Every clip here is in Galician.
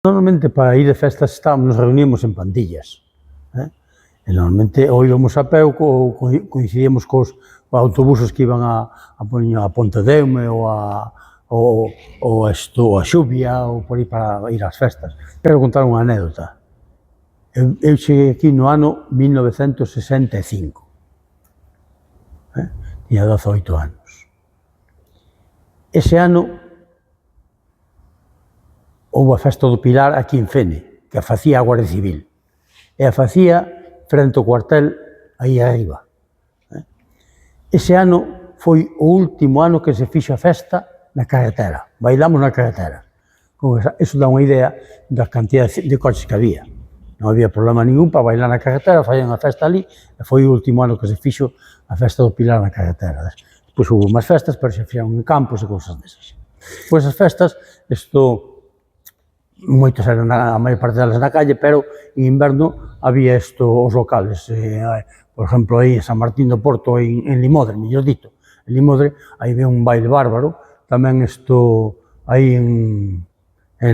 Normalmente para ir de festas nos reuníamos en pandillas. E normalmente ou íbamos a pé ou coincidíamos cos autobuses que iban a Pontedeume ou a Xuvia ou por aí para ir ás festas. Quero contar unha anécdota. Eu cheguei aquí no ano 1965. Tiña 18 anos. Ese ano houve a festa do Pilar aquí en Fene, que a facía a Guardia Civil. E a facía frente ao cuartel aí arriba. Ese ano foi o último ano que se fixo a festa na carretera. Bailamos na carretera. Eso dá unha idea da cantidad de coches que había. Non había problema ningún para bailar na carretera, facían a festa ali, e foi o último ano que se fixo a festa do Pilar na carretera. Depois houve máis festas, pero se fixeron en campos e cousas desas. Pois as festas, moitas eran a maior parte delas na calle, pero en inverno había os locales. Por exemplo, aí en San Martín do Porto, en Limodre, mellor dito. En Limodre, aí ve un baile bárbaro. Tamén aí en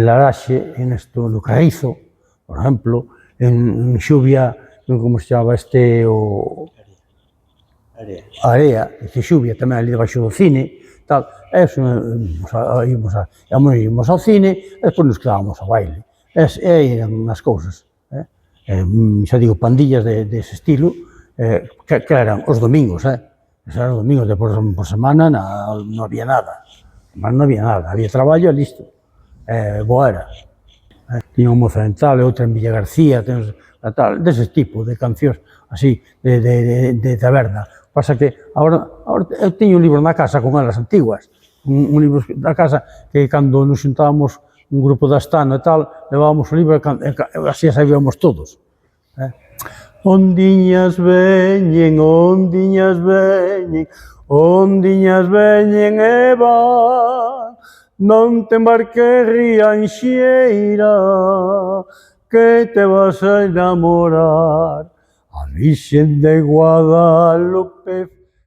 Laraxe, no Carrizo, por exemplo, en Xuvia, como se chamaba Area, Xuvia, tamén ali debaixo do cine, tal. Íbamos ao cine e despois nos quedábamos ao baile. E eran as cousas. Xa digo, pandillas dese estilo, que eran os domingos. Eran os domingos, depois por semana non había nada. Non había nada, había traballo e listo. Boa era. Tiña un Moza Dental e outra en Villa García, dese tipo de cancións así, de taberna. Pasa que agora eu teño un libro na casa con elas antiguas, un libro da casa que cando nos xuntábamos un grupo da Astana e tal, levábamos o libro e así sabíamos todos. Ondiñas veñen, ondiñas veñen, ondiñas veñen e van, non te embarques rianxeira, que te vas a enamorar. A Virxen de Guadalupe